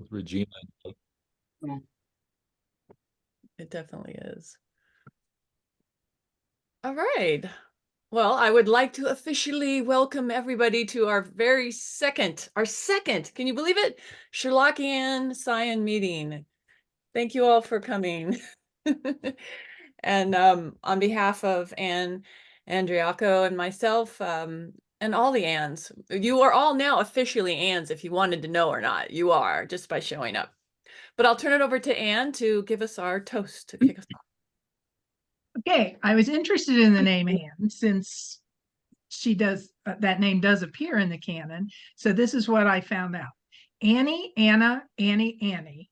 with Regina. Yeah. It definitely is. All right. Well, I would like to officially welcome everybody to our second, can you believe it? Sherlocki-Ann Scion meeting. Thank you all for coming. And on behalf of Ann, Andriacco, and myself, and all the Anns, you are all now officially Anns if you wanted to know or not. You are, just by showing up. But I'll turn it over to Ann to give us our toast to kick us off. Okay, I was interested in the name Anne since she does that name does appear in the canon. So this is what I found out. Annie, Anna, Annie, Annie.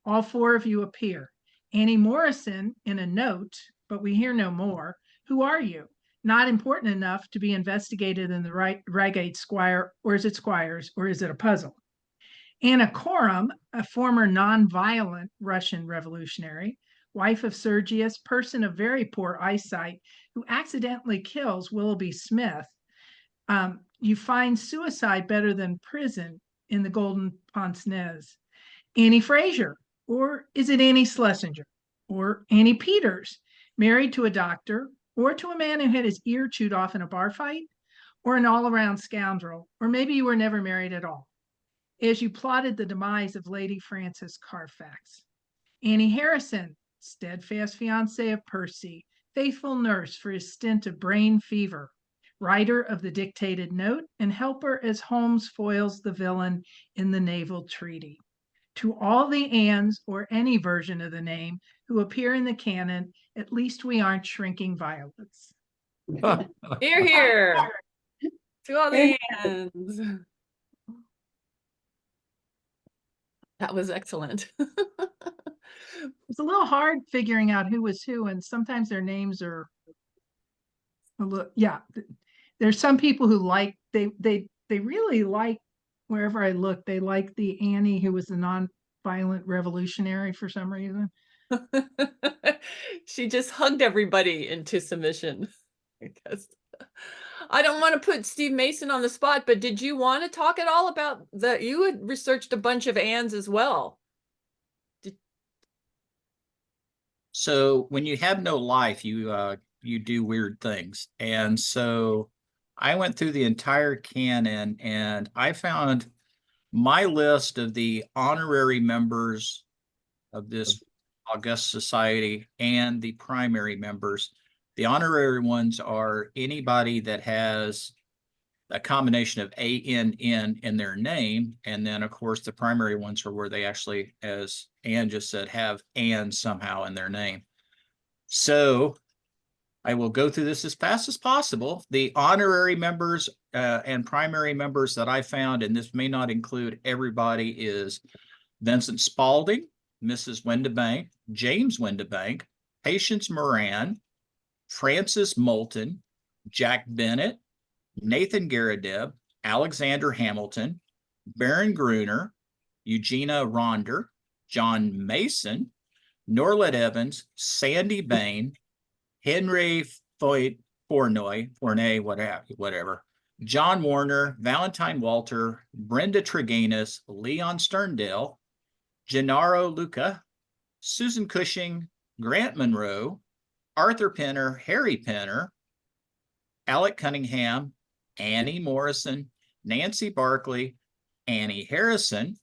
All four of you appear. Annie Morrison in a note, but we hear no more. Who are you? Not important enough to be investigated in the Reigate Squire, or is it Squires, or is it a puzzle? Anna Korum, a former non-violent Russian revolutionary, wife of Sergius, person of very poor eyesight, who accidentally kills Willoughby Smith. You find suicide better than prison in the Golden Pince-Nez. Annie Fraser, or is it Annie Schlesinger? Or Annie Peters, married to a doctor, or to a man who had his ear chewed off in a bar fight? Or an all-around scoundrel? Or maybe you were never married at all, as you plotted the demise of Lady Frances Carfax. Annie Harrison, steadfast fiancée of Percy, faithful nurse for his stint of brain fever, writer of the dictated note, and helper as Holmes foils the villain in the naval treaty. To all the Anns, or any version of the name, who appear in the canon, at least we aren't shrinking violets. Hear, hear. To all the Anns. That was excellent. It's a little hard figuring out who was who, and sometimes their names are a little, yeah. There's some people who like, they really like, wherever I look, they like the Annie who was the non-violent revolutionary for some reason. She just hugged everybody into submission. I guess. I don't want to put Steve Mason on the spot, but did you want to talk at all about you had researched a bunch of Anns as well. So when you have no life, you do weird things. And so I went through the entire canon and I found my list of the honorary members of this august society and the primary members. The honorary ones are anybody that has a combination of ANN in their name. And then, of course, the primary ones are where they actually, as Ann just said, have Ann somehow in their name. So I will go through this as fast as possible. The honorary members and primary members that I found, and this may not include everybody, is Vincent Spalding, Mrs. Windibank, James Windibank, Patience Moran, Francis Moulton, Jack Bennett, Nathan Garadeb, Alexander Hamilton, Baron Gruner, Eugenia Ronder, John Mason, Norlet Evans, Sandy Bain, Henry Fournay, whatever, John Warner, Valentine Walter, Brenda Treganis, Leon Sterndale, Gennaro Luca, Susan Cushing, Grant Monroe, Arthur Penner, Harry Penner, Alec Cunningham, Annie Morrison, Nancy Barkley, Annie Harrison,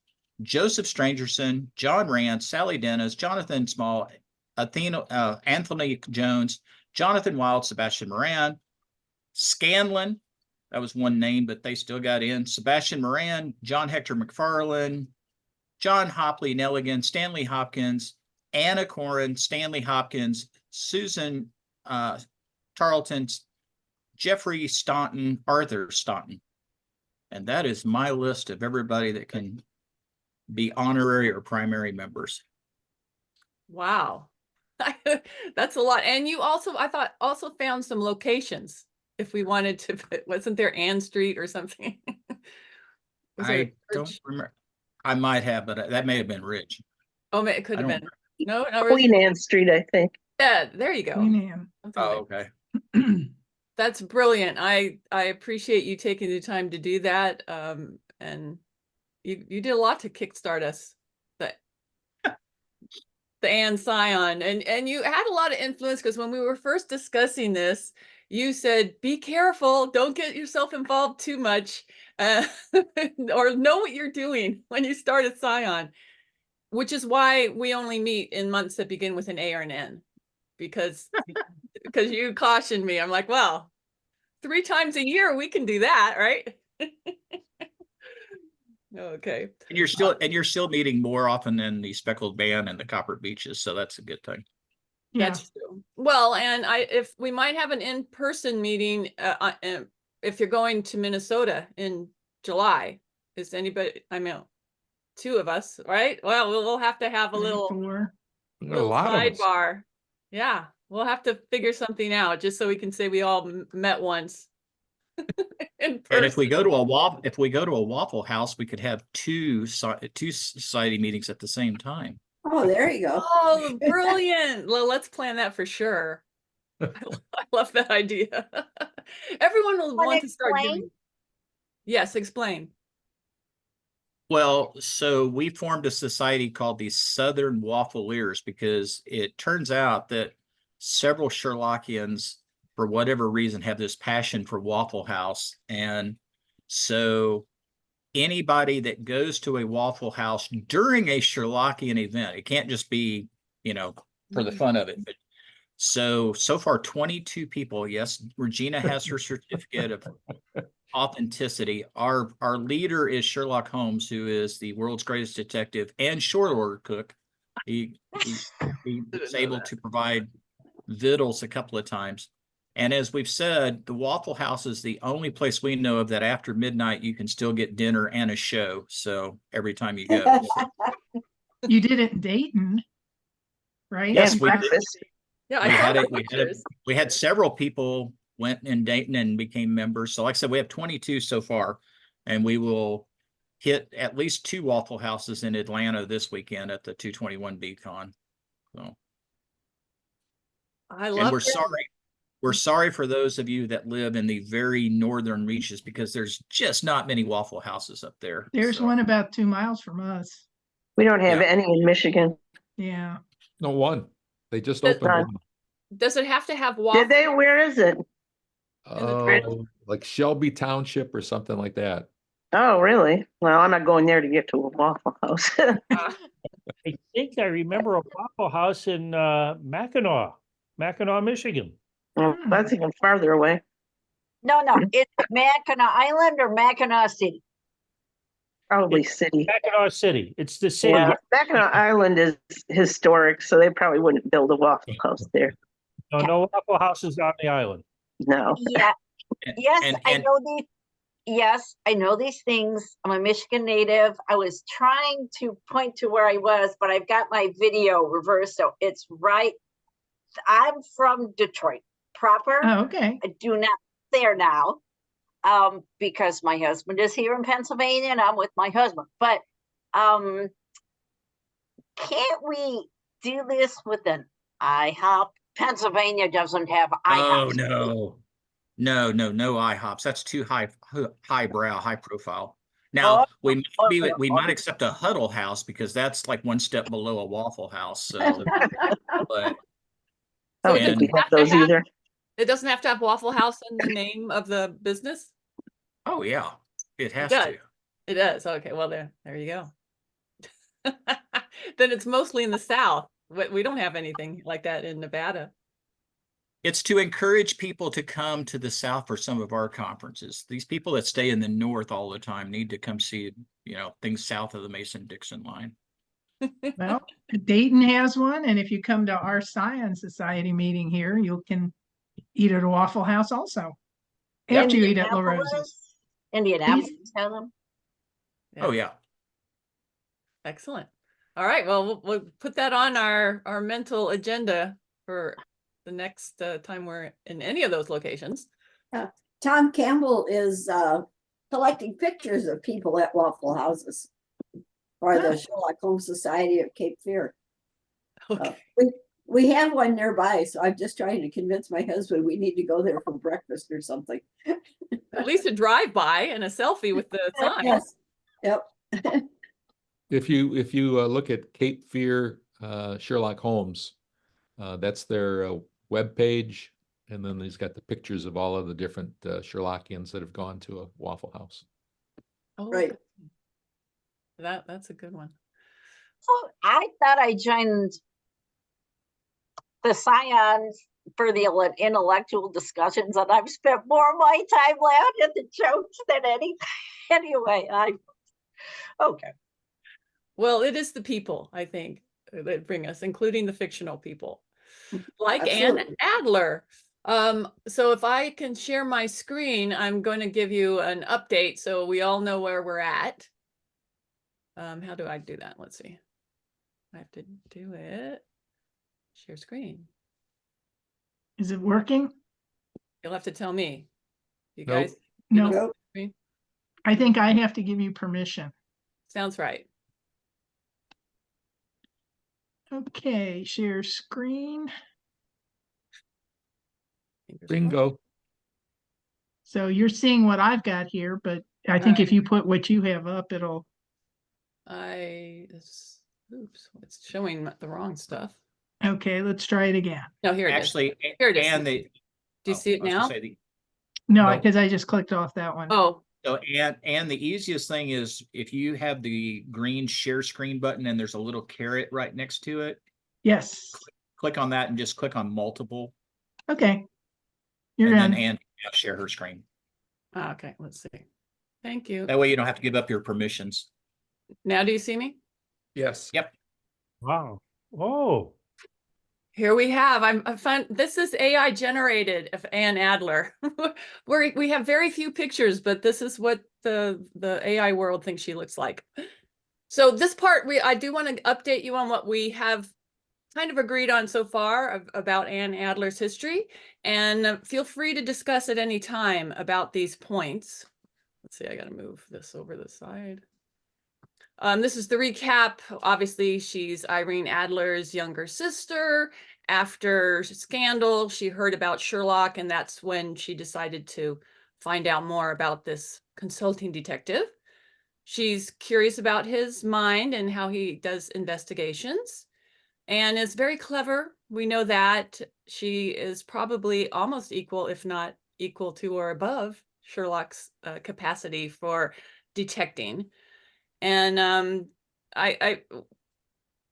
Joseph Strangerson, John Rand, Sally Dennis, Jonathan Small, Anthony Jones, Jonathan Wild, Sebastian Moran, Scanlon, that was one name, but they still got in, Sebastian Moran, John Hector McFarlane, John Hopley Nelligan, Stanley Hopkins, Anna Corrin, Stanley Hopkins, Susan Tarleton, Jeffrey Staunton, Arthur Staunton. And that is my list of everybody that can be honorary or primary members. Wow. That's a lot. And you also, I thought, also found some locations if we wanted to. Wasn't there Ann Street or something? I don't remember. I might have, but that may have been Rich. Oh, it could have been. No, Queen Anne Street, I think. Yeah, there you go. Queen Anne. Oh, okay. That's brilliant. I appreciate you taking the time to do that. And you did a lot to kickstart us the Ann scion, and you had a lot of influence because when we were first discussing this, you said, be careful, don't get yourself involved too much, or know what you're doing when you start a scion, which is why we only meet in months that begin with an A or an N, because you cautioned me. I'm like, well, 3 times a year we can do that, right? Okay. And you're still meeting more often than the speckled band and the copper beaches, so that's a good thing. Yeah. That's true. Well, and if we might have an in-person meeting, if you're going to Minnesota in July, is anybody, I mean, 2 of us, right? Well, we'll have to have a little A lot of us. sidebar. Yeah, we'll have to figure something out just so we can say we all met once. In And if we person. go to a Waffle House, we could have two society meetings at the same time. Oh, there you go. Oh, brilliant. Well, let's plan that for sure. I love that idea. Everyone will Wanna want to start explain? doing. Yes, explain. Well, so we formed a society called the Southern Waffleers because it turns out that several Sherlocki-Anns, for whatever reason, have this passion for Waffle House. And so anybody that goes to a Waffle House during a Sherlocki-Ann event, it can't just be, for the fun of it. But so far, 22 people. Yes, Regina has her certificate of authenticity. Our leader is Sherlock Holmes, who is the world's greatest detective and short order cook. He was able to provide victuals a couple of times. And as we've said, the Waffle House is the only place we know of that after midnight you can still get dinner and a show. So every time you go. You did it in Dayton, right? Yes, And we did. breakfast. Yeah, We I saw had the it. pictures. We had several people went in Dayton and became members. So like I said, we have 22 so far, and we will hit at least 2 Waffle Houses in Atlanta this weekend at the 221 BCon. So, I and love we're it. sorry. We're sorry for those of you that live in the very northern reaches because there's just not many Waffle Houses up there. There's So, one about 2 miles from us. We don't have Yeah. any in Michigan. Yeah. No one. They just But- opened None. one. Does it have to have waffle? Did they? Where is it? Like Shelby Township or something like that. Oh, really? Well, I'm not going there to get to a Waffle House. I think I remember a Waffle House in Mackinac, Michigan. Well, that's even farther away. No, it's Mackinac Island or Mackinac City. Probably city. Mackinac City. It's the city. Yeah, Mackinac Island is historic, so they probably wouldn't build a Waffle House there. No Waffle Houses on the island. No. Yeah, and- yes, and- I and- know these. Yes, I know these things. I'm a Michigan native. I was trying to point to where I was, but I've got my video reversed, so it's right. I'm from Detroit proper. Oh, okay. I do not there now, because my husband is here in Pennsylvania and I'm with my husband. But can't we do this with an IHOP? Pennsylvania doesn't have Oh, IHOPs. no IHOPs. That's too highbrow, high profile. Now we might accept a Huddle House because that's like one step below a Waffle House. So, but I don't it think we doesn't have have to those have- either. It doesn't have to have Waffle House in the name of the business? oh yeah, it has does. to. It does. Okay, well there you go. Then it's mostly in the South. We don't have anything like that in Nevada. It's to encourage people to come to the South for some of our conferences. These people that stay in the North all the time need to come see, things south of the Mason-Dixon line. Well, Dayton has one, and if you come to our Scion Society meeting here, you can eat at a Waffle House also. After you eat at La Rosa's. Indianapolis has them. Oh yeah. Excellent. All right. Well, we'll put that on our mental agenda for the next time we're in any of those locations. Tom Campbell is collecting pictures of people at Waffle Houses for the Sherlock Holmes Society of Cape Fear. Okay. We have one nearby, so I'm just trying to convince my husband we need to go there for breakfast or something. At least a drive-by and a selfie with the sign. Yes. Yep. If you look at Cape Fear Sherlock Holmes. That's their webpage. And then he's got the pictures of all of the different Sherlockians that have gone to a Waffle House. Oh, Right. that's a good one. So I thought I joined the scions for the intellectual discussions, and I've spent more of my time laughing at the jokes than anything. Anyway, okay. Well, it is the people, I think, that bring us, including the fictional people, like Anne Absolutely. Adler. So if I can share my screen, I'm going to give you an update so we all know where we're at. How do I do that? Let's see. I have to do it. Share screen. Is it working? You'll have to tell me. You Nope. guys? No, Nope. Screen? I think I have to give you permission. Sounds right. Okay, share screen. Fingers crossed. Bingo. So you're seeing what I've got here, but I think if you put what you have up, it'll. Oops, it's showing the wrong stuff. Okay, let's try it again. No, here it is. Actually, Here it is. and Do you see it I was gonna now? say No, No. because I just clicked off that one. Oh, so, and the easiest thing is if you have the green share screen button and there's a little caret right next to it, Yes. click on that and just click on multiple, Okay. You're and done. then Ann can share her screen. okay. Let's see. Thank you. That way you don't have to give up your permissions. Now do you see me? Yes. Yep. Wow. Oh, Here we have. I found this is AI generated of Anne Adler. We have very few pictures, but this is what the AI world thinks she looks like. So this part, I do want to update you on what we have kind of agreed on so far about Anne Adler's history, and feel free to discuss at any time about these points. Let's see, I got to move this over the side. This is the recap. Obviously, she's Irene Adler's younger sister. After Scandal, she heard about Sherlock, and that's when she decided to find out more about this consulting detective. She's curious about his mind and how he does investigations, and is very clever. We know that she is probably almost equal, if not equal to or above Sherlock's capacity for detecting. And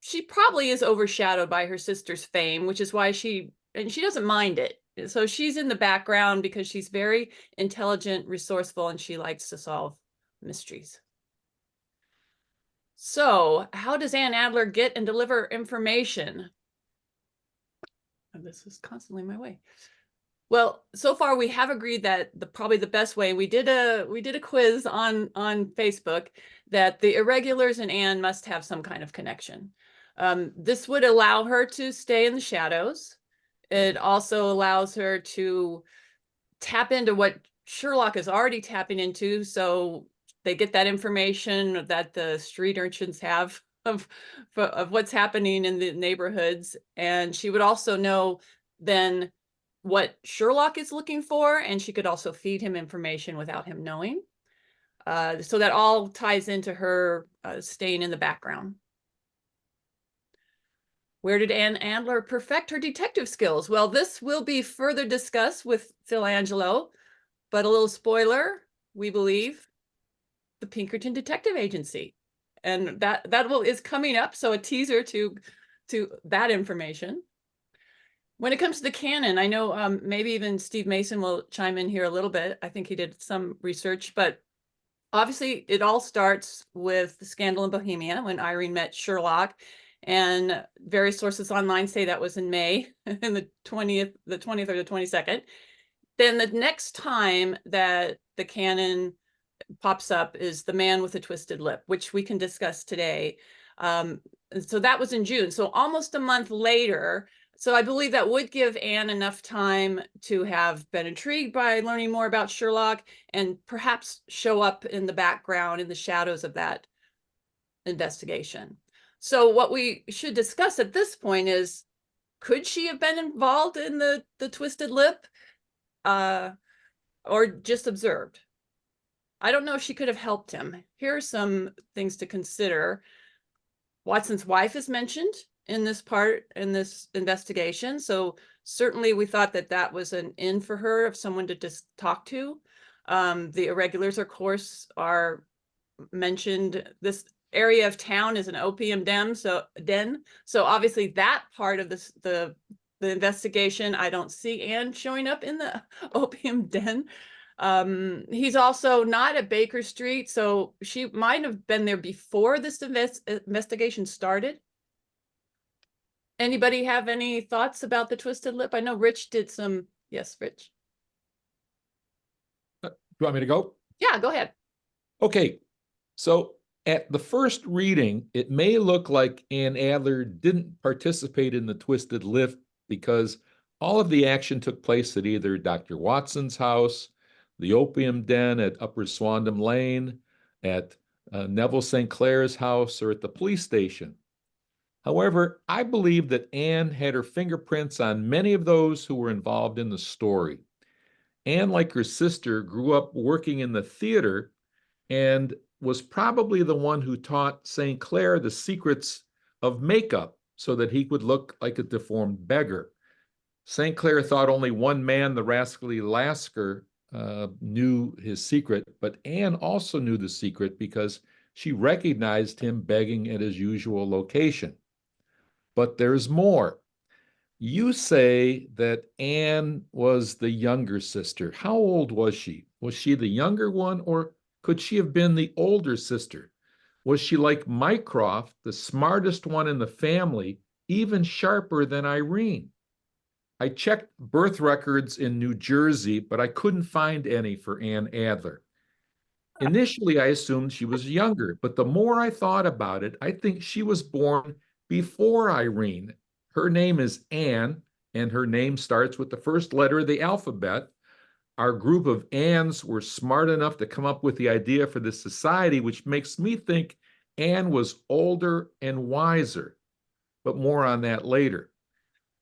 she probably is overshadowed by her sister's fame, which is why she doesn't mind it. So she's in the background because she's very intelligent, resourceful, and she likes to solve mysteries. So how does Anne Adler get and deliver information? And this is constantly in my way. Well, so far we have agreed that probably the best way, we did a quiz on Facebook, that the irregulars and Anne must have some kind of connection. This would allow her to stay in the shadows. It also allows her to tap into what Sherlock is already tapping into, so they get that information that the street urchins have of what's happening in the neighborhoods. And she would also know then what Sherlock is looking for, and she could also feed him information without him knowing. So that all ties into her staying in the background. Where did Anne Adler perfect her detective skills? Well, this will be further discussed with Phil Angelo, but a little spoiler, we believe the Pinkerton Detective Agency. And that is coming up, so a teaser to that information. When it comes to the canon, I know maybe even Steve Mason will chime in here a little bit. I think he did some research, but obviously it all starts with the Scandal in Bohemia when Irene met Sherlock, and various sources online say that was in May, in the 20th or the 22nd. Then the next time that the canon pops up is The Man with a Twisted Lip, which we can discuss today. So that was in June, so almost a month later. So I believe that would give Anne enough time to have been intrigued by learning more about Sherlock and perhaps show up in the background, in the shadows of that investigation. So what we should discuss at this point is, could she have been involved in the Twisted Lip, or just observed? I don't know if she could have helped him. Here are some things to consider. Watson's wife is mentioned. in this investigation. So certainly we thought that that was an in for her, of someone to just talk to. The irregulars, of course, are mentioned. This area of town is an opium den. So obviously that part of this, the investigation, I don't see Anne showing up in the opium den. He's also not at Baker Street, so she might have been there before this investigation started. Anybody have any thoughts about the twisted lip? I know Rich did some. Yes, Rich. Do you want me to go? Yeah, go ahead. Okay, so at the first reading, it may look like Ann Adler didn't participate in the twisted lip because all of the action took place at either Dr. Watson's house, the opium den at Upper Swandam Lane, at Neville St. Clair's house, or at the police station. However, I believe that Anne had her fingerprints on many of those who were involved in the story. Anne, like her sister, grew up working in the theater and was probably the one who taught St. Clair the secrets of makeup so that he would look like a deformed beggar. St. Clair thought only one man, the rascally Lasker, knew his secret, but Anne also knew the secret because she recognized him begging at his usual location. But there's more. You say that Anne was the younger sister. How old was she? Was she the younger one, or could she have been the older sister? Was she like Mycroft, the smartest one in the family, even sharper than Irene? I checked birth records in New Jersey, but I couldn't find any for Ann Adler. Initially, I assumed she was younger, but the more I thought about it, I think she was born before Irene. Her name is Anne, and her name starts with the first letter of the alphabet. Our group of Anns were smart enough to come up with the idea for this society, which makes me think Anne was older and wiser, but more on that later.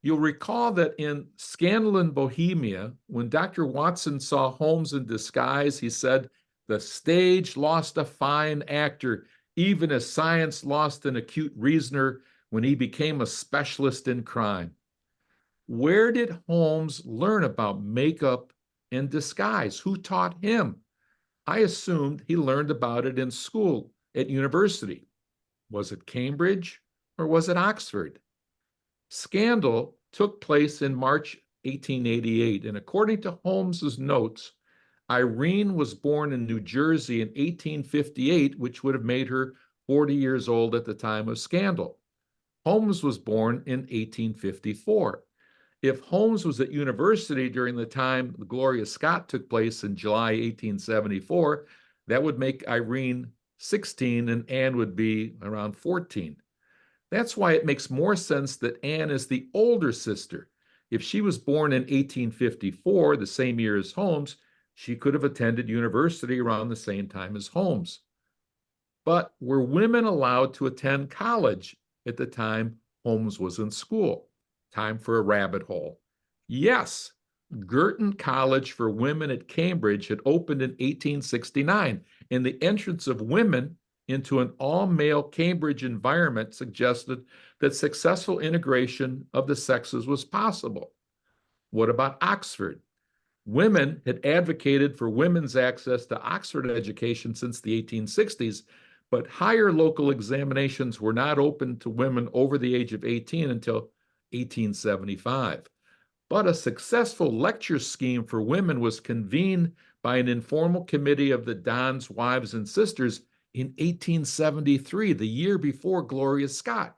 You'll recall that in Scandal in Bohemia, when Dr. Watson saw Holmes in disguise, he said, "The stage lost a fine actor, even as science lost an acute reasoner when he became a specialist in crime." Where did Holmes learn about makeup and disguise? Who taught him? I assumed he learned about it in school, at university. Was it Cambridge or was it Oxford? Scandal took place in March 1888, and according to Holmes's notes, Irene was born in New Jersey in 1858, which would have made her 40 years old at the time of Scandal. Holmes was born in 1854. If Holmes was at university during the time Gloria Scott took place in July 1874, that would make Irene 16 and Anne would be around 14. That's why it makes more sense that Anne is the older sister. If she was born in 1854, the same year as Holmes, she could have attended university around the same time as Holmes. But were women allowed to attend college at the time Holmes was in school? Time for a rabbit hole. Yes, Girton College for Women at Cambridge had opened in 1869, and the entrance of women into an all-male Cambridge environment suggested that successful integration of the sexes was possible. What about Oxford? Women had advocated for women's access to Oxford education since the 1860s, but higher local examinations were not open to women over the age of 18 until 1875. But a successful lecture scheme for women was convened by an informal committee of the Dons, wives, and sisters in 1873, the year before Gloria Scott.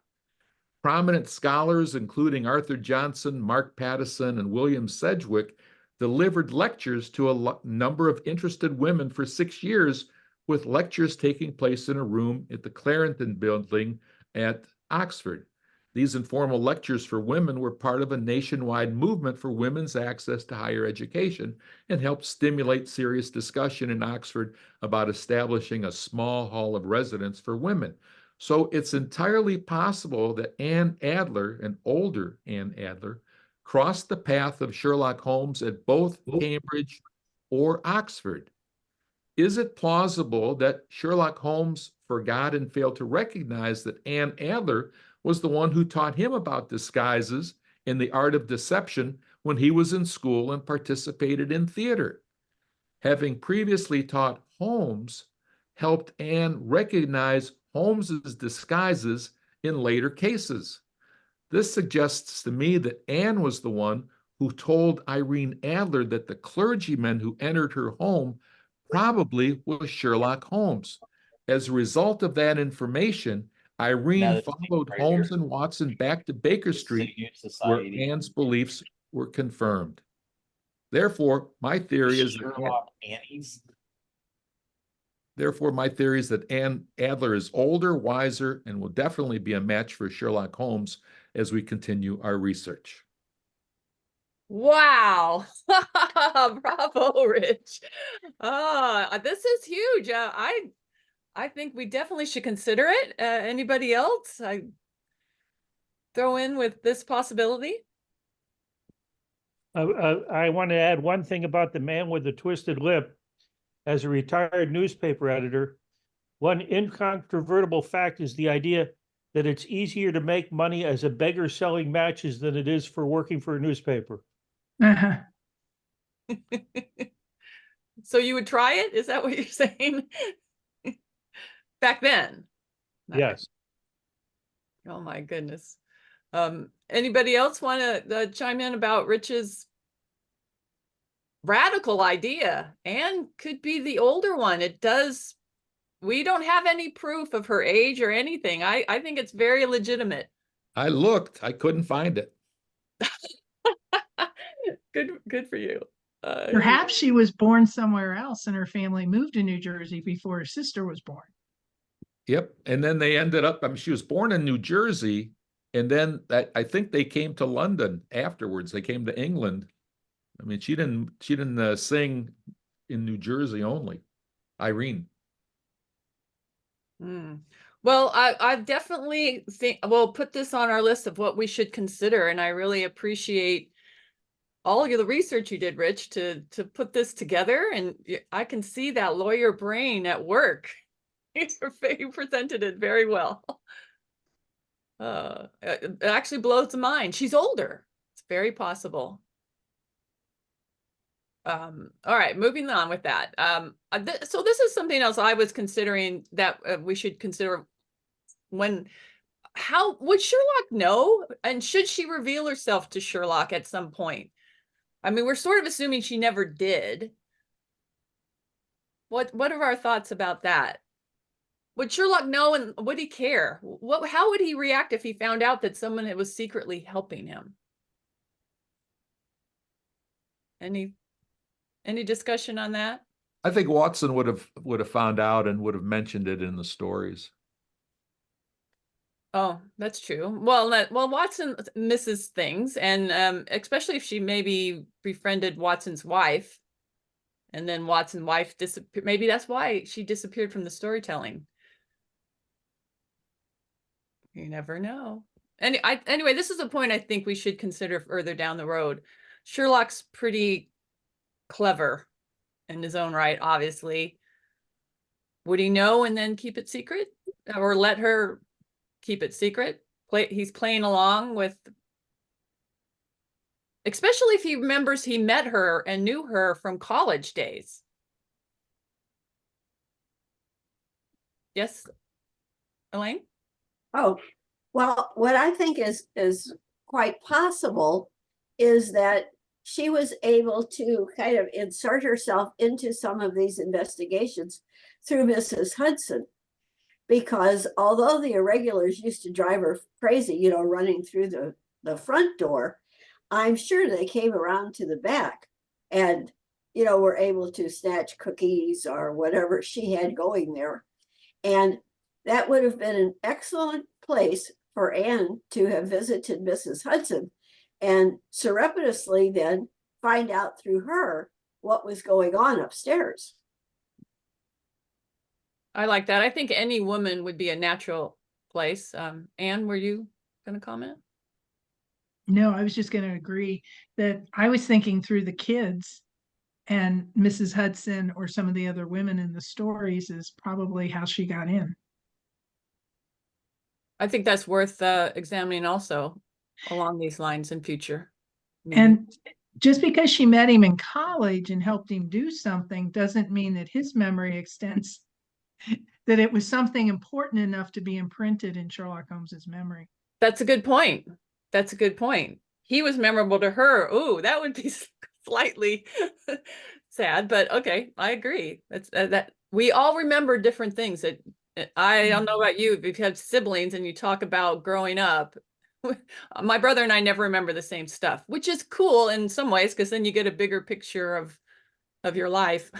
Prominent scholars, including Arthur Johnson, Mark Pattison, and William Sedgwick, delivered lectures to a number of interested women for 6 years, with lectures taking place in a room at the Clarendon Building at Oxford. These informal lectures for women were part of a nationwide movement for women's access to higher education and helped stimulate serious discussion in Oxford about establishing a small hall of residence for women. So it's entirely possible that Ann Adler, an older Ann Adler, crossed the path of Sherlock Holmes at both Cambridge or Oxford. Is it plausible that Sherlock Holmes forgot and failed to recognize that Ann Adler was the one who taught him about disguises and the art of deception when he was in school and participated in theater. Having previously taught Holmes helped Anne recognize Holmes's disguises in later cases. This suggests to me that Anne was the one who told Irene Adler that the clergyman who entered her home probably was Sherlock Holmes. As a result of that information, Irene followed Holmes and Watson back to Baker Street, where Anne's beliefs were confirmed. Therefore, my theory is that Anne Adler is older, wiser, and will definitely be a match for Sherlock Holmes as we continue our research. Wow. Bravo, Rich. This is huge. I think we definitely should consider it. Anybody else? I throw in with this possibility. I want to add one thing about the man with the twisted lip. As a retired newspaper editor, one incontrovertible fact is the idea that it's easier to make money as a beggar selling matches than it is for working for a newspaper. Uh-huh. So you would try it? Is that what you're saying? Back then? Yes. Oh my goodness. Anybody else want to chime in about Rich's radical idea? Anne could be the older one. We don't have any proof of her age or anything. I think it's very legitimate. I looked, I couldn't find it. Good for you. Perhaps she was born somewhere else and her family moved to New Jersey before her sister was born. Yep. And then they ended up, I mean, she was born in New Jersey, and then I think they came to London afterwards. They came to England. I mean, she didn't sing in New Jersey only. Irene. Well, I definitely think we'll put this on our list of what we should consider, and I really appreciate all of the research you did, Rich, to put this together. And I can see that lawyer brain at work. You presented it very well. It actually blows the mind. She's older. It's very possible. All right, moving on with that. So this is something else I was considering that we should consider. How would Sherlock know? And should she reveal herself to Sherlock at some point? I mean, we're sort of assuming she never did. What are our thoughts about that? Would Sherlock know, and would he care? How would he react if he found out that someone was secretly helping him? Any discussion on that? I think Watson would have found out and would have mentioned it in the stories. Oh, that's true. Well, Watson misses things, and especially if she maybe befriended Watson's wife, and then Watson's wife disappeared. Maybe that's why she disappeared from the storytelling. You never know. Anyway, this is a point I think we should consider further down the road. Sherlock's pretty clever in his own right, obviously. Would he know and then keep it secret, or let her keep it secret? He's playing along with, especially if he remembers he met her and knew her from college days. Yes, Elaine? Oh, well, what I think is quite possible is that she was able to kind of insert herself into some of these investigations through Mrs. Hudson, because although the irregulars used to drive her crazy, running through the front door, I'm sure they came around to the back and, were able to snatch cookies or whatever she had going there. And that would have been an excellent place for Anne to have visited Mrs. Hudson and surreptitiously then find out through her what was going on upstairs. I like that. I think any woman would be a natural place. Anne, were you going to comment? No, I was just going to agree that I was thinking through the kids, and Mrs. Hudson or some of the other women in the stories is probably how she got in. I think that's worth examining also along these lines in future. And just because she met him in college and helped him do something doesn't mean that his memory extends, that it was something important enough to be imprinted in Sherlock Holmes's memory. That's a good point. That's a good point. He was memorable to her. Ooh, that would be slightly sad, but okay, I agree. That's that we all remember different things. That I don't know about you, if you've had siblings and you talk about growing up. My brother and I never remember the same stuff, which is cool in some ways, because then you get a bigger picture of your life.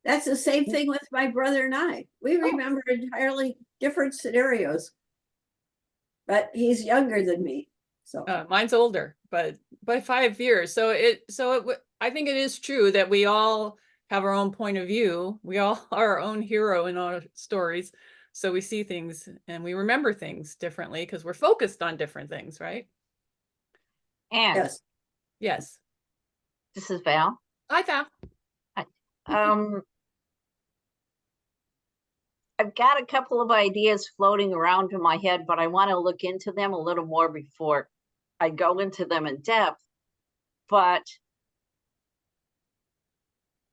That's the same thing with my brother and I. We remember entirely different scenarios. But he's younger than me. So Mine's older, but by 5 years. I think it is true that we all have our own point of view. We all are our own hero in our stories. So we see things and we remember things differently because we're focused on different things, right? And yes. Yes. this is Val. Hi, Val. I've got a couple of ideas floating around in my head, but I want to look into them a little more before I go into them in depth. But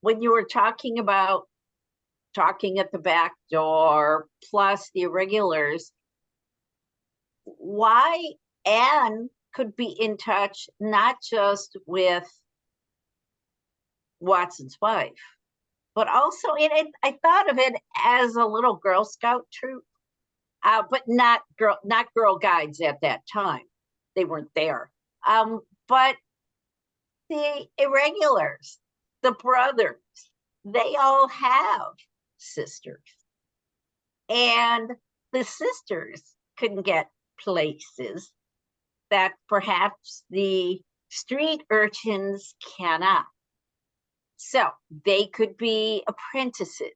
when you were talking about talking at the back door, plus the irregulars, why Anne could be in touch not just with Watson's wife, but also I thought of it as a little Girl Scout troop, but not Girl Guides at that time. They weren't there. But the irregulars, the brothers, they all have sisters. And the sisters can get places that perhaps the street urchins cannot. So they could be apprentices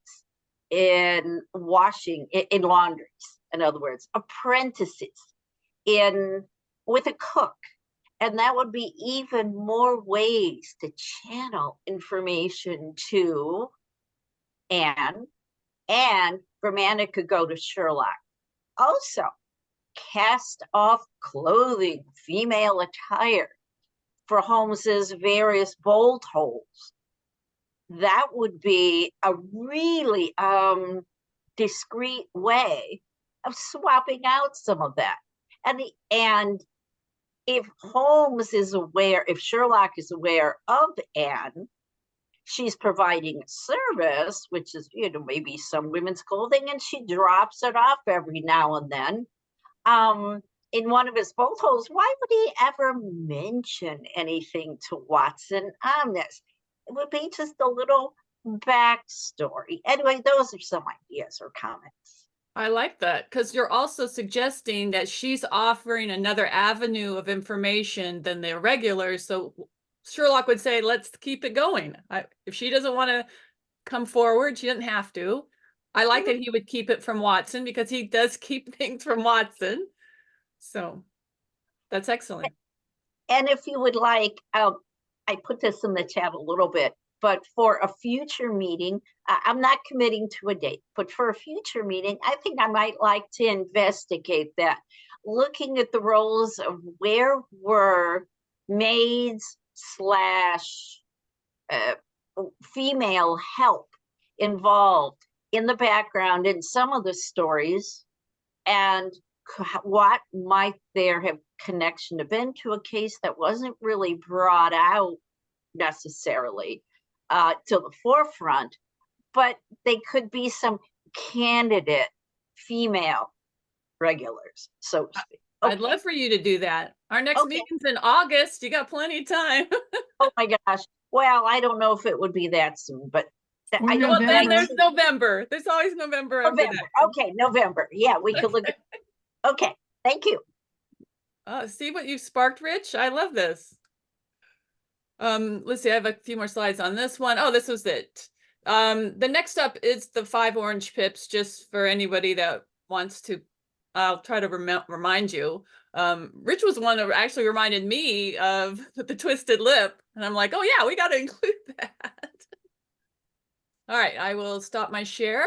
in washing, in laundries, in other words, apprentices with a cook. And that would be even more ways to channel information to Anne, and Romana could go to Sherlock. Also, cast off clothing, female attire for Holmes's various bolt holes. That would be a really discreet way of swapping out some of that. And if Holmes is aware, if Sherlock is aware of Anne, she's providing a service, which is, maybe some women's clothing, and she drops it off every now and then in one of his bolt holes. Why would he ever mention anything to Watson on this? It would be just a little backstory. Anyway, those are some ideas or comments. I like that, because you're also suggesting that she's offering another avenue of information than the irregulars. So Sherlock would say, let's keep it going. If she doesn't want to come forward, she doesn't have to. I like that he would keep it from Watson, because he does keep things from Watson. So that's excellent. And if you would like, I put this in the chat a little bit, but for a future meeting, I'm not committing to a date, but for a future meeting, I think I might like to investigate that, looking at the roles of where were maids / female help involved in the background in some of the stories, and what might there have connection have been to a case that wasn't really brought out necessarily to the forefront, but they could be some candidate female regulars, so to speak. Okay. I'd love for you to do that. Our next meeting's in August. You got plenty of time. Oh my gosh. Well, I don't know if it would be that soon, but I know then there's November. There's always November. November. Okay, November. Yeah, we could look. Okay, thank you. See what you've sparked, Rich? I love this. Let's see, I have a few more slides on this one. Oh, this was it. The next up is the 5 orange pips, just for anybody that wants to. I'll try to remind you. Rich was one that actually reminded me of the twisted lip. And I'm like, oh yeah, we got to include that. All right, I will stop my share.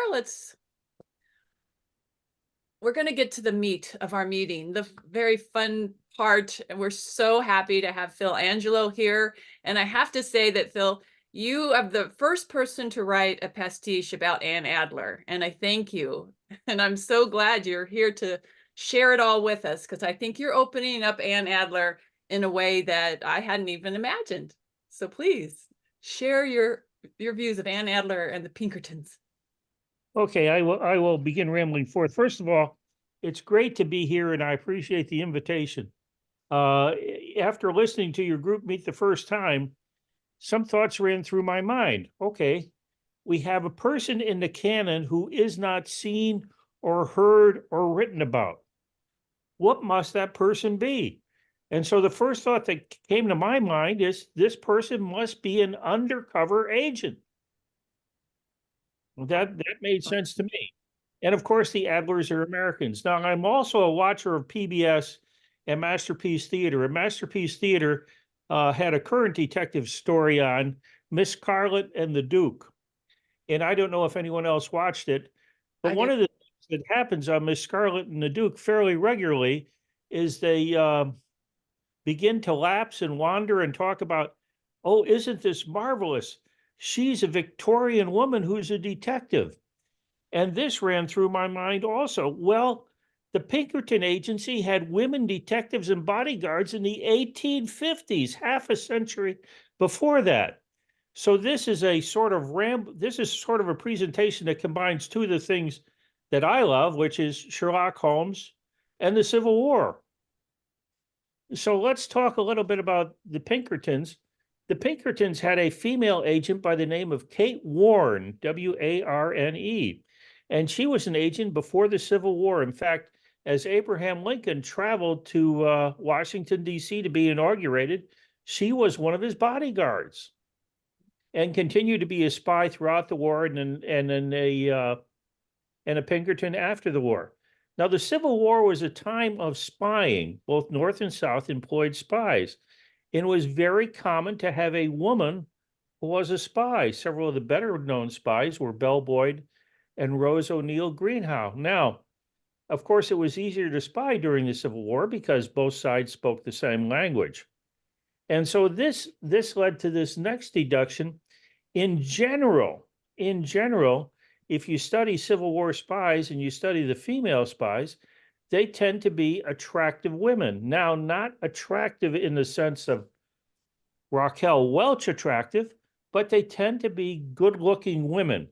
we're going to get to the meat of our meeting, the very fun part. And we're so happy to have Phil Angelo here. And I have to say that, Phil, you are the first person to write a pastiche about Anne Adler. And I thank you. And I'm so glad you're here to share it all with us, because I think you're opening up Anne Adler in a way that I hadn't even imagined. So please share your views of Anne Adler and the Pinkertons. Okay, I will begin rambling forth. First of all, it's great to be here and I appreciate the invitation. After listening to your group meet the first time, some thoughts ran through my mind. Okay, we have a person in the canon who is not seen or heard or written about. What must that person be? And so the first thought that came to my mind is this person must be an undercover agent. That made sense to me. And of course, the Adlers are Americans. Now, I'm also a watcher of PBS and Masterpiece Theater. And Masterpiece Theater had a current detective story on Miss Scarlet and the Duke. And I don't know if anyone else watched it, but one of the things that happens on Miss Scarlet and the Duke fairly regularly is they begin to lapse and wander and talk about, oh, isn't this marvelous? She's a Victorian woman who's a detective. And this ran through my mind also. Well, the Pinkerton Agency had women detectives and bodyguards in the 1850s, half a century before that. So this is a sort of a presentation that combines two of the things that I love, which is Sherlock Holmes and the Civil War. So let's talk a little bit about the Pinkertons. The Pinkertons had a female agent by the name of Kate Warne, W-A-R-N-E, and she was an agent before the Civil War. In fact, as Abraham Lincoln traveled to Washington, D.C. to be inaugurated, she was one of his bodyguards and continued to be a spy throughout the war and a Pinkerton after the war. Now, the Civil War was a time of spying. Both North and South employed spies. It was very common to have a woman who was a spy. Several of the better known spies were Belle Boyd and Rose O'Neill Greenhow. Now, of course, it was easier to spy during the Civil War because both sides spoke the same language. And so this led to this next deduction. In general, if you study Civil War spies and you study the female spies, they tend to be attractive women. Now, not attractive in the sense of Raquel Welch attractive, but they tend to be good-looking women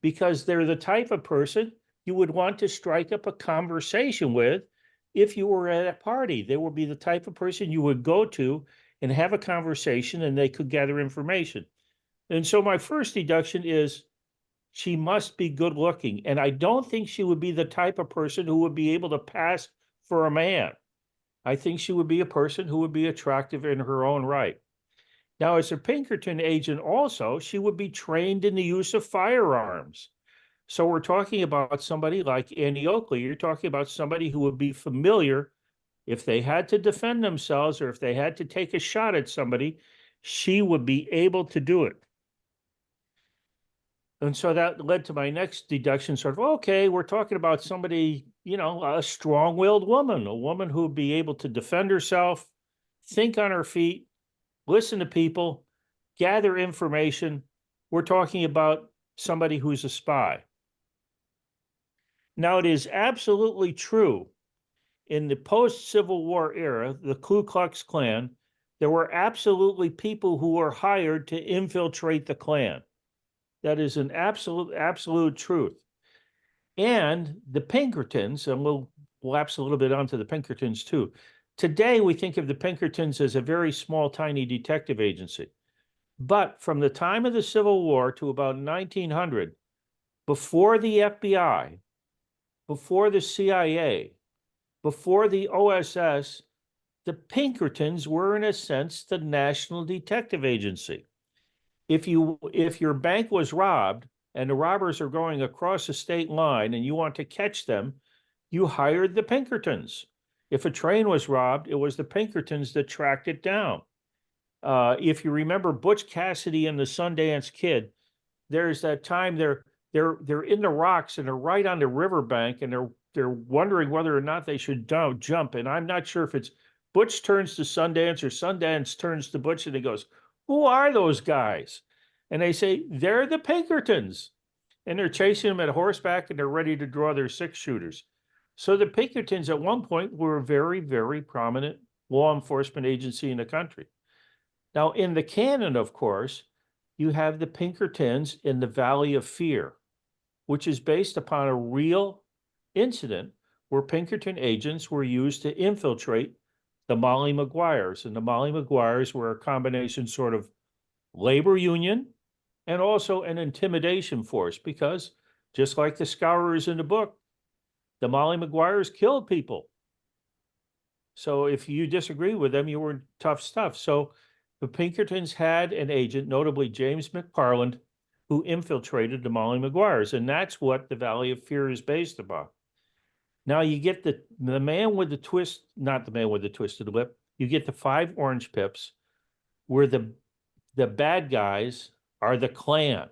because they're the type of person you would want to strike up a conversation with if you were at a party. They would be the type of person you would go to and have a conversation and they could gather information. And so my first deduction is she must be good looking. And I don't think she would be the type of person who would be able to pass for a man. I think she would be a person who would be attractive in her own right. Now, as a Pinkerton agent also, she would be trained in the use of firearms. So we're talking about somebody like Annie Oakley. You're talking about somebody who would be familiar if they had to defend themselves or if they had to take a shot at somebody, she would be able to do it. And so that led to my next deduction, sort of, okay, we're talking about somebody, a strong-willed woman, a woman who would be able to defend herself, think on her feet, listen to people, gather information. We're talking about somebody who's a spy. Now, it is absolutely true in the post-Civil War era, the Ku Klux Klan, there were absolutely people who were hired to infiltrate the Klan. That is an absolute truth. And the Pinkertons, and we'll lapse a little bit onto the Pinkertons too. Today, we think of the Pinkertons as a very small, tiny detective agency. But from the time of the Civil War to about 1900, before the FBI, before the CIA, before the OSS, the Pinkertons were, in a sense, the National Detective Agency. If your bank was robbed and the robbers are going across a state line and you want to catch them, you hired the Pinkertons. If a train was robbed, it was the Pinkertons that tracked it down. If you remember Butch Cassidy and the Sundance Kid, there's that time they're in the rocks and they're right on the riverbank and they're wondering whether or not they should jump. And I'm not sure if it's Butch turns to Sundance or Sundance turns to Butch, and he goes, "Who are those guys?" And they say, "They're the Pinkertons." And they're chasing them at horseback, and they're ready to draw their 6-shooters. So the Pinkertons at one point were a very, very prominent law enforcement agency in the country. Now, in the canon, of course, you have the Pinkertons in the Valley of Fear, which is based upon a real incident where Pinkerton agents were used to infiltrate the Molly Maguires. And the Molly Maguires were a combination sort of labor union and also an intimidation force, because just like the Scourers in the book, the Molly Maguires killed people. So if you disagree with them, you were in tough stuff. So the Pinkertons had an agent, notably James McParland, who infiltrated the Molly Maguires. And that's what the Valley of Fear is based upon. Now you get the man with the twist, not the man with the twisted lip. You get the 5 orange pips, where the bad guys are the Klan.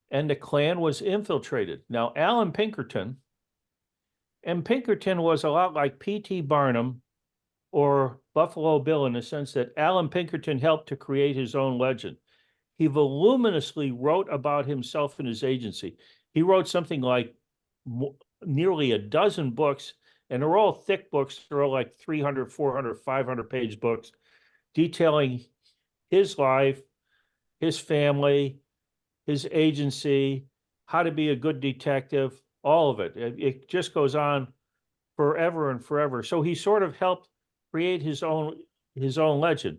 And the Klan was infiltrated. Now, Alan Pinkerton, and Pinkerton was a lot like P.T. Barnum or Buffalo Bill in the sense that Alan Pinkerton helped to create his own legend. He voluminously wrote about himself and his agency. He wrote something like nearly a dozen books, and they're all thick books. They're all like 300, 400, 500-page books detailing his life, his family, his agency, how to be a good detective, all of it. It just goes on forever and forever. So he sort of helped create his own legend.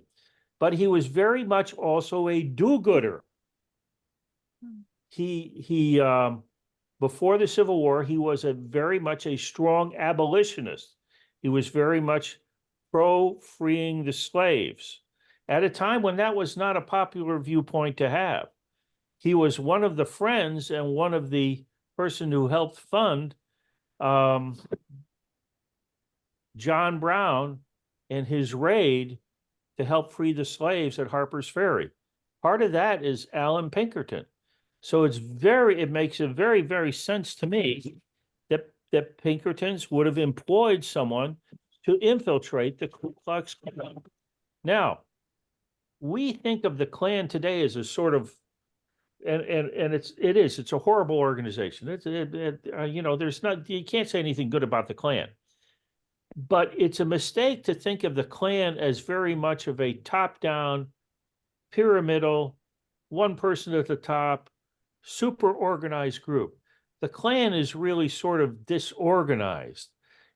But he was very much also a do-gooder. He before the Civil War, he was very much a strong abolitionist. He was very much pro-freeing the slaves at a time when that was not a popular viewpoint to have. He was one of the friends and one of the person who helped fund John Brown and his raid to help free the slaves at Harper's Ferry. Part of that is Alan Pinkerton. So it makes a very, very sense to me that Pinkertons would have employed someone to infiltrate the Ku Klux Klan. Now, we think of the Klan today as a sort of, and it's a horrible organization. You can't say anything good about the Klan. But it's a mistake to think of the Klan as very much of a top-down, pyramidal, one person at the top, super organized group. The Klan is really sort of disorganized.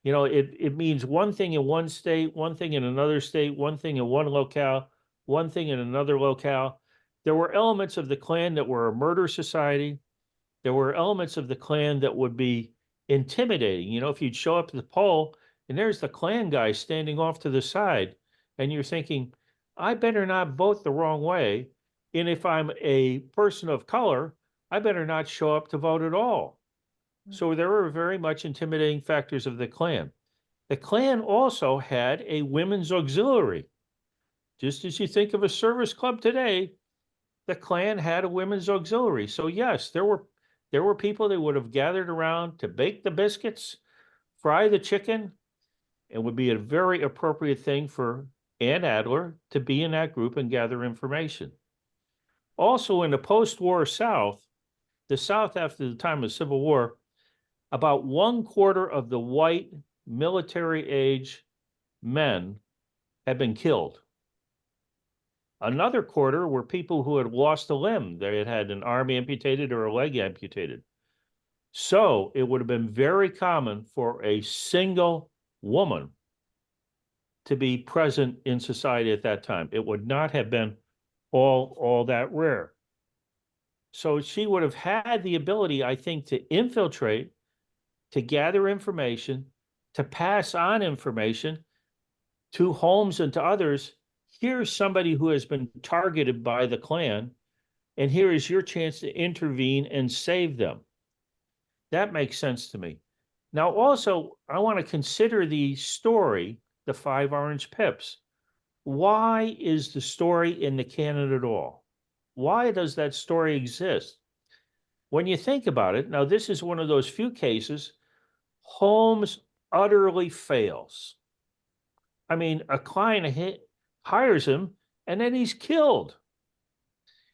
It means one thing in one state, one thing in another state, one thing in one locale, one thing in another locale. There were elements of the Klan that were a murder society. There were elements of the Klan that would be intimidating. If you'd show up at the poll and there's the Klan guy standing off to the side, and you're thinking, I better not vote the wrong way. And if I'm a person of color, I better not show up to vote at all. So there were very much intimidating factors of the Klan. The Klan also had a women's auxiliary. Just as you think of a service club today, the Klan had a women's auxiliary. So yes, there were people that would have gathered around to bake the biscuits, fry the chicken. It would be a very appropriate thing for Ann Adler to be in that group and gather information. Also, in the post-war South, the South after the time of the Civil War, about 1/4 of the white military-age men had been killed. Another quarter were people who had lost a limb. They had had an arm amputated or a leg amputated. So it would have been very common for a single woman to be present in society at that time. It would not have been all that rare. So she would have had the ability, I think, to infiltrate, to gather information, to pass on information to Holmes and to others. Here's somebody who has been targeted by the Klan, and here is your chance to intervene and save them. That makes sense to me. Now, also, I want to consider the story, the 5 Orange Pips. Why is the story in the canon at all? Why does that story exist? When you think about it, now this is one of those few cases Holmes utterly fails. I mean, a client hires him and then he's killed.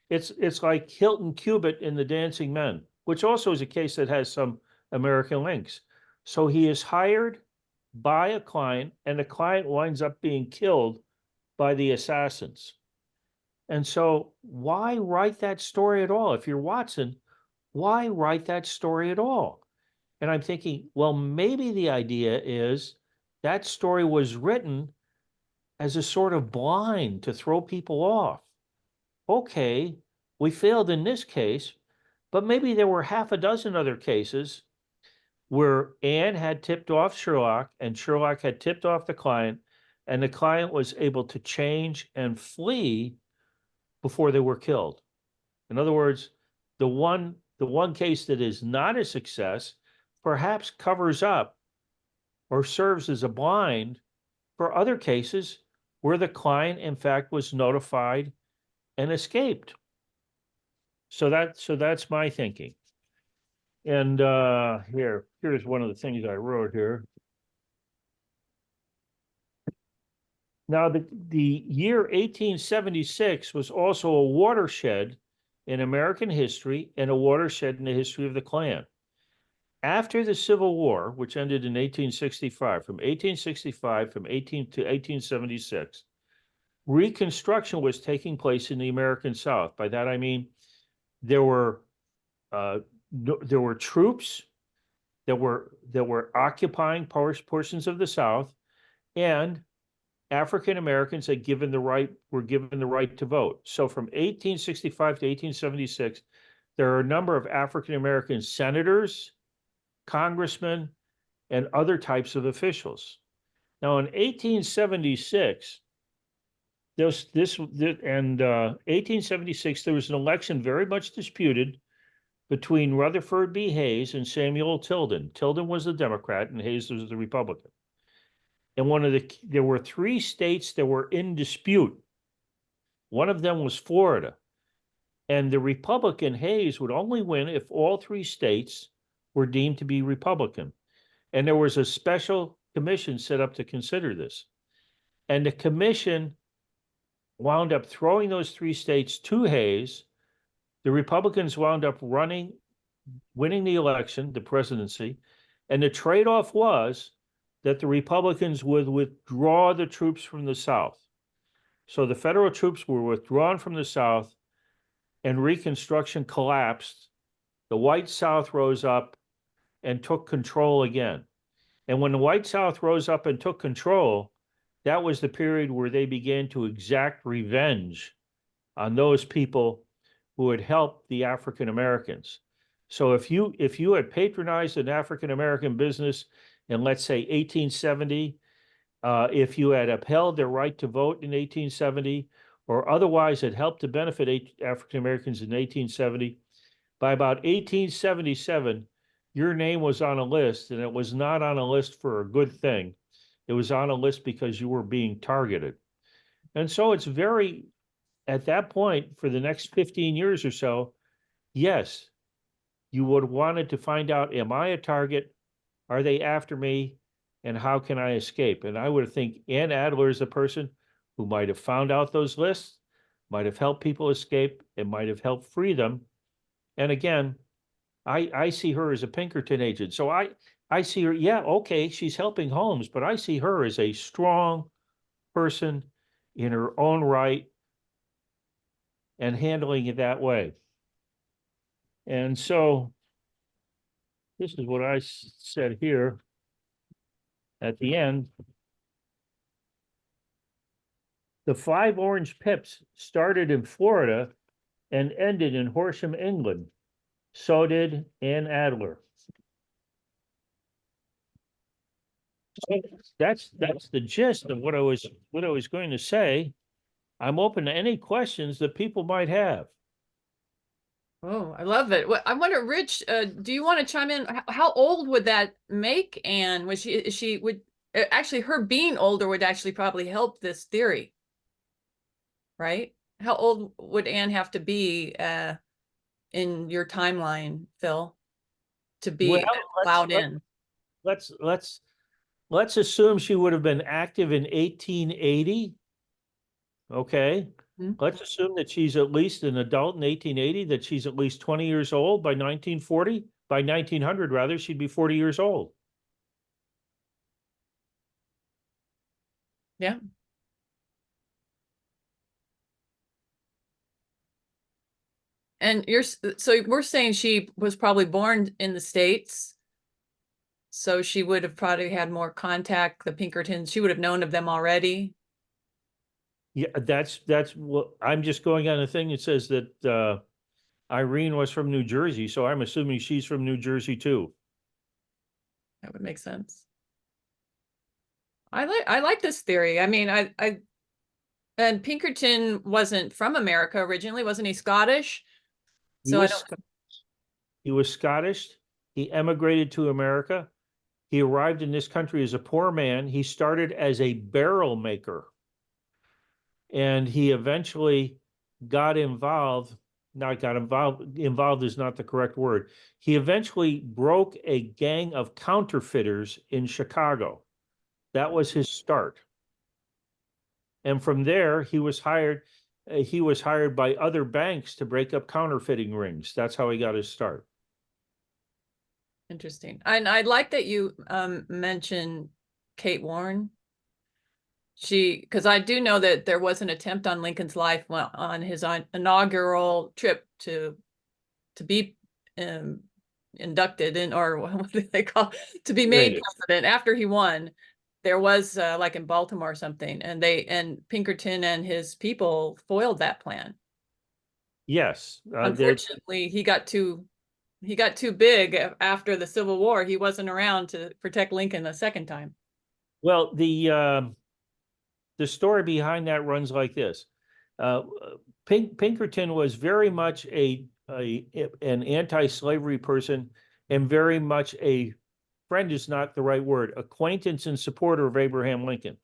It's like Hilton Cubitt in The Dancing Men, which also is a case that has some American links. So he is hired by a client and the client winds up being killed by the assassins. And so why write that story at all? If you're Watson, why write that story at all? And I'm thinking, well, maybe the idea is that story was written as a sort of blind to throw people off. Okay, we failed in this case, but maybe there were half a dozen other cases where Anne had tipped off Sherlock and Sherlock had tipped off the client, and the client was able to change and flee before they were killed. In other words, the one case that is not a success perhaps covers up or serves as a blind for other cases where the client, in fact, was notified and escaped. So that's my thinking. And here's one of the things I wrote here. Now, the year 1876 was also a watershed in American history and a watershed in the history of the Klan. After the Civil War, which ended in 1865, from 1876, Reconstruction was taking place in the American South. By that I mean there were troops that were occupying portions of the South, and African Americans were given the right to vote. So from 1865 to 1876, there are a number of African American senators, congressmen, and other types of officials. Now in 1876, 1876, there was an election very much disputed between Rutherford B. Hayes and Samuel Tilden. Tilden was the Democrat and Hayes was the Republican. And there were 3 states that were in dispute. One of them was Florida. And the Republican Hayes would only win if all 3 states were deemed to be Republican. And there was a special commission set up to consider this. And the commission wound up throwing those 3 states to Hayes. The Republicans wound up winning the election, the presidency, and the trade-off was that the Republicans would withdraw the troops from the South. So the federal troops were withdrawn from the South and Reconstruction collapsed. The White South rose up and took control again. And when the White South rose up and took control, that was the period where they began to exact revenge on those people who had helped the African Americans. So if you had patronized an African American business in, let's say, 1870, if you had upheld their right to vote in 1870, or otherwise had helped to benefit African Americans in 1870, by about 1877, your name was on a list, and it was not on a list for a good thing. It was on a list because you were being targeted. And so it's very, at that point, for the next 15 years or so, yes, you would wanted to find out, am I a target? Are they after me? And how can I escape? And I would think Anne Adler is a person who might have found out those lists, might have helped people escape, and might have helped free them. And again, I see her as a Pinkerton agent. So I see her, yeah, okay, she's helping Holmes, but I see her as a strong person in her own right and handling it that way. And so this is what I said here at the end. The 5 Orange Pips started in Florida and ended in Horsham, England. So did Anne Adler. So that's the gist of what I was going to say. I'm open to any questions that people might have. Oh, I love it. Well, I wonder, Rich, do you want to chime in? How old would that make Anne? Was she would actually, her being older would actually probably help this theory, right? How old would Anne have to be in your timeline, Phil, to be allowed in? let's assume she would have been active in 1880. Okay, Mhm. let's assume that she's at least an adult in 1880, that she's at least 20 years old by 1940, by 1900 rather, she'd be 40 years old. Yeah. And so we're saying she was probably born in the States. So she would have probably had more contact, the Pinkertons, she would have known of them already. Yeah, that's what I'm just going on a thing that says that Irene was from New Jersey, so I'm assuming she's from New Jersey too. That would make sense. I like this theory. I mean, and Pinkerton wasn't from America originally, wasn't he Scottish? So I don't. He was Scottish. He emigrated to America. He arrived in this country as a poor man. He started as a barrel maker. And he eventually got involved, not got involved, involved is not the correct word. He eventually broke a gang of counterfeiters in Chicago. That was his start. And from there, he was hired by other banks to break up counterfeiting rings. That's how he got his start. Interesting. And I like that you mentioned Kate Warren. Because I do know that there was an attempt on Lincoln's life on his inaugural trip to be inducted in, or what do they call it? To be made president after he won. There was like in Baltimore or something, and Pinkerton and his people foiled that plan. Yes. Unfortunately, he got too big after the Civil War. He wasn't around to protect Lincoln a second time. Well, the story behind that runs like this. Pinkerton was very much an anti-slavery person, and very much a friend is not the right word, acquaintance and supporter of Abraham Lincoln.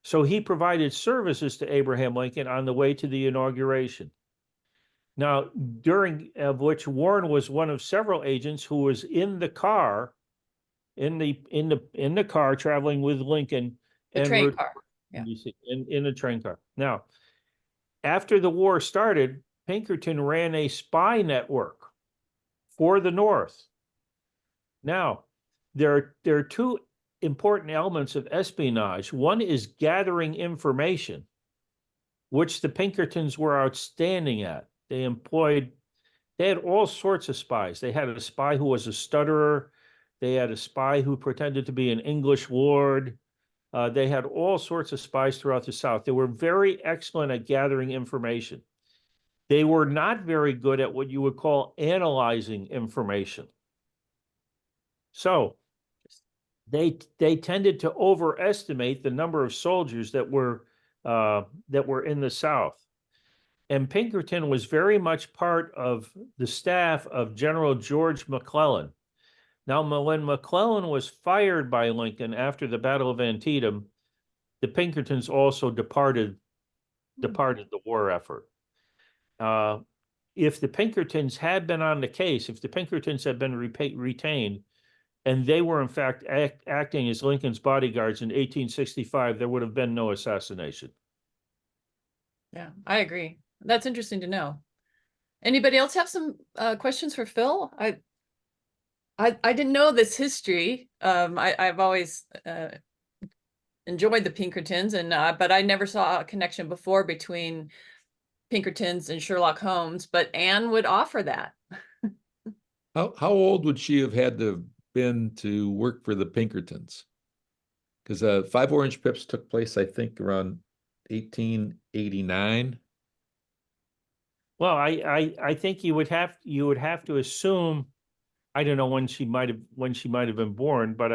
So he provided services to Abraham Lincoln on the way to the inauguration. Now, during which Warren was one of several agents who was in the car, in the car traveling with Lincoln, The train car. Yeah. In a train car. Now, after the war started, Pinkerton ran a spy network for the North. Now, there are two important elements of espionage. One is gathering information, which the Pinkertons were outstanding at. They had all sorts of spies. They had a spy who was a stutterer. They had a spy who pretended to be an English lord. They had all sorts of spies throughout the South. They were very excellent at gathering information. They were not very good at what you would call analyzing information. So they tended to overestimate the number of soldiers that were in the South. And Pinkerton was very much part of the staff of General George McClellan. Now, when McClellan was fired by Lincoln after the Battle of Antietam, the Pinkertons also departed the war effort. If the Pinkertons had been on the case, if the Pinkertons had been retained, and they were in fact acting as Lincoln's bodyguards in 1865, there would have been no assassination. Yeah, I agree. That's interesting to know. Anybody else have some questions for Phil? I didn't know this history. I've always enjoyed the Pinkertons, but I never saw a connection before between Pinkertons and Sherlock Holmes. But Anne would offer that. How old would she have had to have been to work for the Pinkertons? Because 5 Orange Pips took place, I think, around 1889. Well, I think you would have to assume, I don't know when she might have been born, but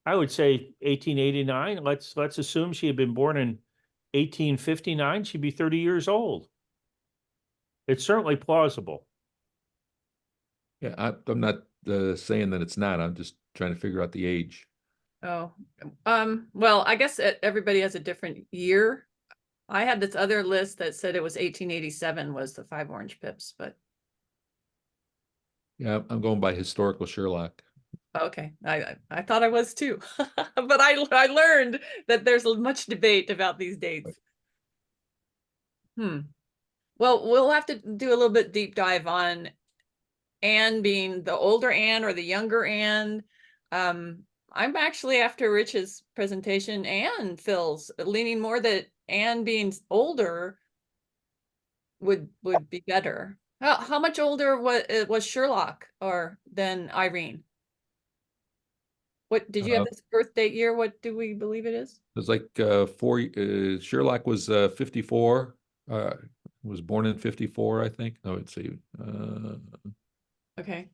I would say 1889. Let's assume she had been born in 1859. She'd be 30 years old. It's certainly plausible. Yeah, I'm not saying that it's not. I'm just trying to figure out the age. Oh, well, I guess everybody has a different year. I had this other list that said it was 1887 was the 5 Orange Pips, but Yeah, I'm going by historical Sherlock. Okay, I thought I was too, but I learned that there's much debate about these dates. Well, we'll have to do a little bit deep dive on Anne being the older Anne or the younger Anne. I'm actually, after Rich's presentation and Phil's, leaning more that Anne being older would be better. How much older was Sherlock or than Irene? What did you have this birth date year? What do we believe it is? It was like Sherlock was 54, was born in 54, I think. No, let's see. Okay.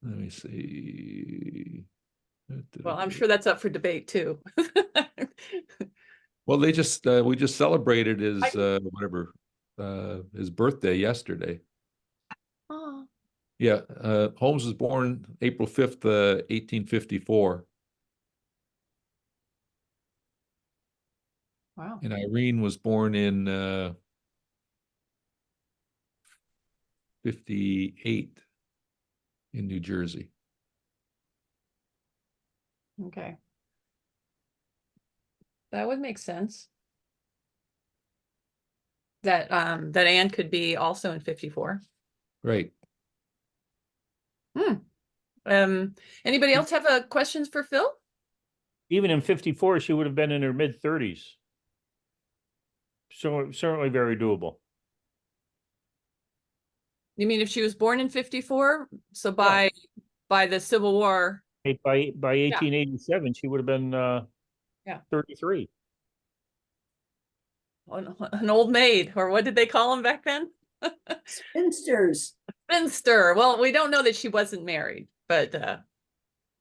Let me see. Well, I'm sure that's up for debate too. Well, they just we just celebrated his whatever his birthday yesterday. Oh, Yeah, Holmes was born April 5th, 1854. wow. And Irene was born in 58 in New Jersey. Okay. That would make sense. That that Anne could be also in 54. Right. Anybody else have questions for Phil? Even in 54, she would have been in her mid-30s. So certainly very doable. You mean if she was born in 54? So by the Civil War. By 1887, she would have been 33. An old maid, or what did they call them back then? Spinsters. Spinster. Well, we don't know that she wasn't married, but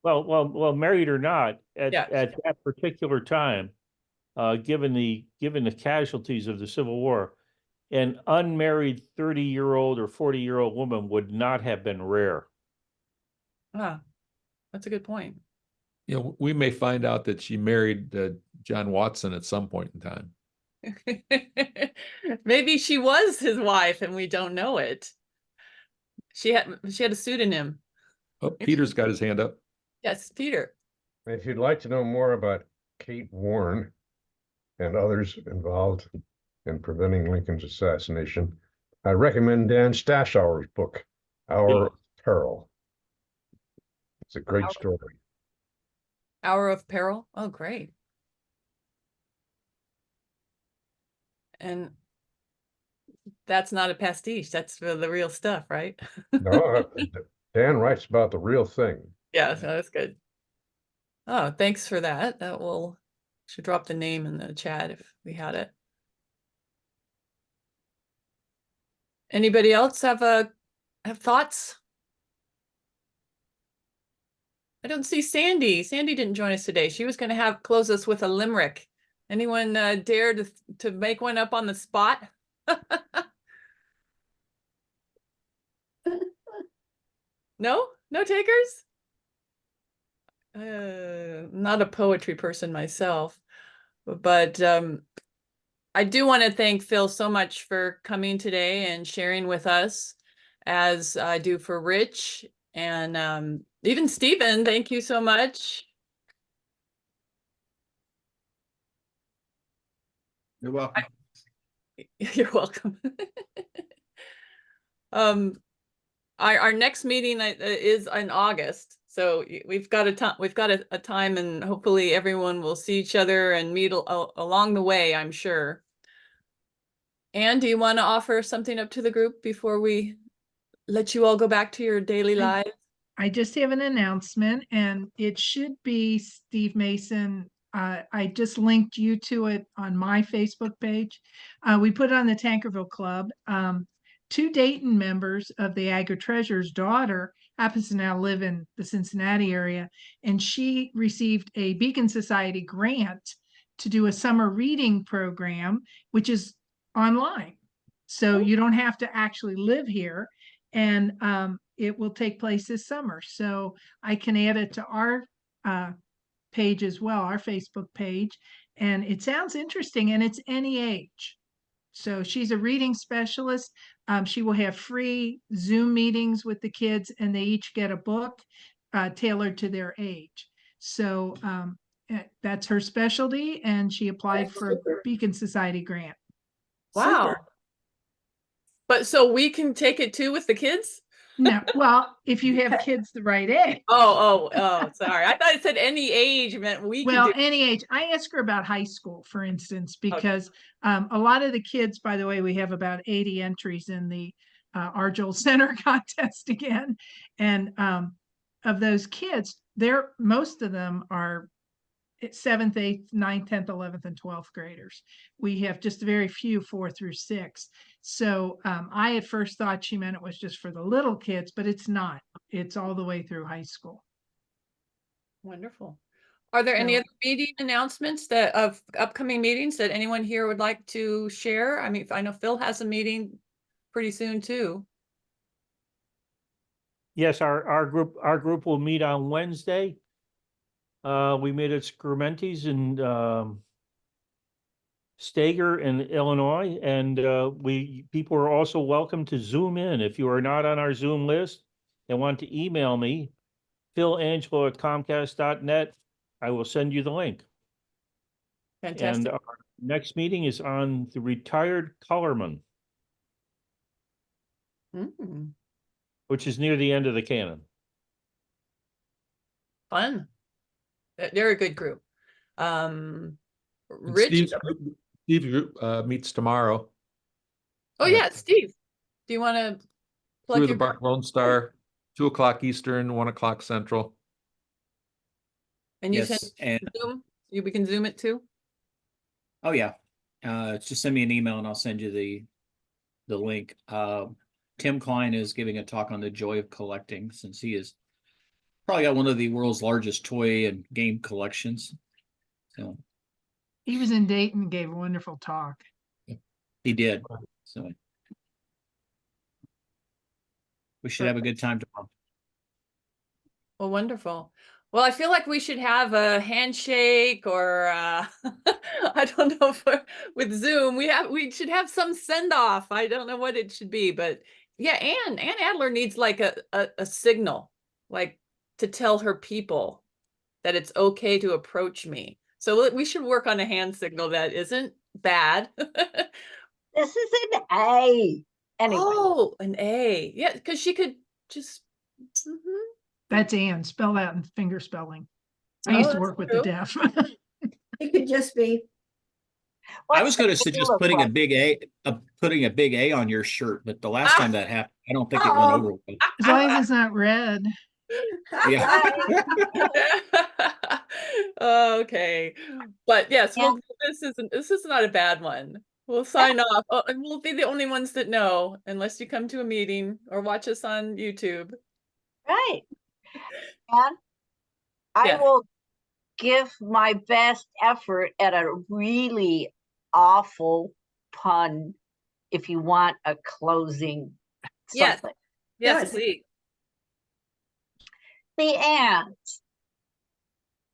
Well, married or not, at Yeah. that particular time, given the casualties of the Civil War, an unmarried 30-year-old or 40-year-old woman would not have been rare. That's a good point. You know, we may find out that she married John Watson at some point in time. Maybe she was his wife and we don't know it. She had a pseudonym. Oh, Peter's got his hand up. Yes, Peter. If you'd like to know more about Kate Warren and others involved in preventing Lincoln's assassination, I recommend Dan Stashower's book, Hour of Peril. It's a great story. Hour of Peril. Oh, great. And that's not a pastiche. That's the real stuff, right? No, Dan writes about the real thing. Yeah, so that's good. Oh, thanks for that. Should drop the name in the chat if we had it. Anybody else have thoughts? I don't see Sandy. Sandy didn't join us today. She was going to close us with a limerick. Anyone dare to make one up on the spot? No takers? Not a poetry person myself, but I do want to thank Phil so much for coming today and sharing with us, as I do for Rich and even Stephen. Thank you so much. You're welcome. You're welcome. Our next meeting is in August, so we've got a time, and hopefully everyone will see each other and meet along the way, I'm sure. Anne, do you want to offer something up to the group before we let you all go back to your daily lives? I just have an announcement, and it should be Steve Mason. I just linked you to it on my Facebook page. We put it on the Tankerville Club. Two Dayton members of the Agri Treasure's daughter happens to now live in the Cincinnati area, and she received a Beacon Society grant to do a summer reading program, which is online. So you don't have to actually live here, and it will take place this summer. So I can add it to our page as well, our Facebook page. And it sounds interesting, and it's any age. So she's a reading specialist. She will have free Zoom meetings with the kids, and they each get a book. tailored to their age. So that's her specialty, and she applied for a Beacon Society grant. Wow. Super. But so we can take it too with the kids? No, well, if you have kids the right age. Oh, sorry. I thought it said any age meant we can Well, do. any age. I asked her about high school, for instance, because a lot of the kids, by the way, we have about 80 entries in the Argyle Center contest again. And of those kids, most of them are 7th, 8th, 9th, 10th, 11th, and 12th graders. We have just very few 4 through 6. So I at first thought she meant it was just for the little kids, but it's not. It's all the way through high school. Wonderful. Are there any So- other meeting announcements that of upcoming meetings that anyone here would like to share? I mean, I know Phil has a meeting pretty soon too. Yes, our group will meet on Wednesday. We meet at Scrumenti's in Stager in Illinois, and people are also welcome to Zoom in. If you are not on our Zoom list and want to email me, philangelo@comcast.net, I will send you the link. And Fantastic. our next meeting is on the retired colorman, Mm, which is near the end of the canon. fun. They're a good group. And Rich. Steve's group meets tomorrow Oh yeah, Steve. Do you want to plug through the your Buck Lone Star, 2 o'clock Eastern, 1 o'clock Central. and you Yes, send and Zoom? We can Zoom it too? oh yeah, just send me an email and I'll send you the link. Tim Klein is giving a talk on the joy of collecting, since he is probably got one of the world's largest toy and game collections. So He was in Dayton and gave a wonderful talk. he did. So we should have a good time tomorrow. Well, wonderful. Well, I feel like we should have a handshake or I don't know with Zoom. We should have some send off. I don't know what it should be, but yeah, Ann Adler needs like a signal, like to tell her people that it's okay to approach me. So we should work on a hand signal that isn't bad. This is an A. Anyway, Oh, an A. Yeah, because she could just. Mhm. That's Ann, spell out in finger spelling. I Oh, used to that's work with true. the deaf. It could just be, I what's was going the to suggest deal putting a with- big A on your shirt, but the last time that happened, I don't think it went Oh. over well. As long as it's not red. Yeah. Okay, but yes, Yeah. this is not a bad one. We'll sign off, and we'll be the only ones that know, unless you come to a meeting or watch us on YouTube. Right. And I Yes. will give my best effort at a really awful pun if you want a closing Yes. something. Yes, Good. please. The ants.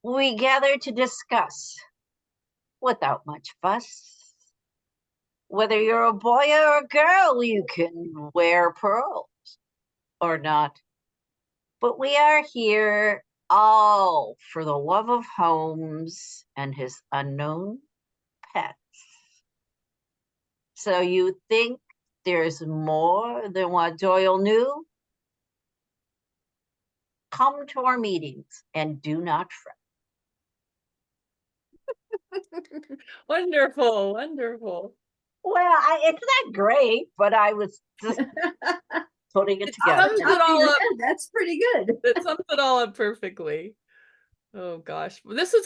We gather to discuss, without much fuss, whether you're a boy or a girl, you can wear pearls or not. But we are here all for the love of Holmes and his unknown pets. So you think there's more than what Doyle knew? Come to our meetings and do not fret. Wonderful, wonderful. Well, it's not great, but I was just putting it together. Sums it all up. that's pretty good. That sums it all up perfectly. Oh gosh, well, this is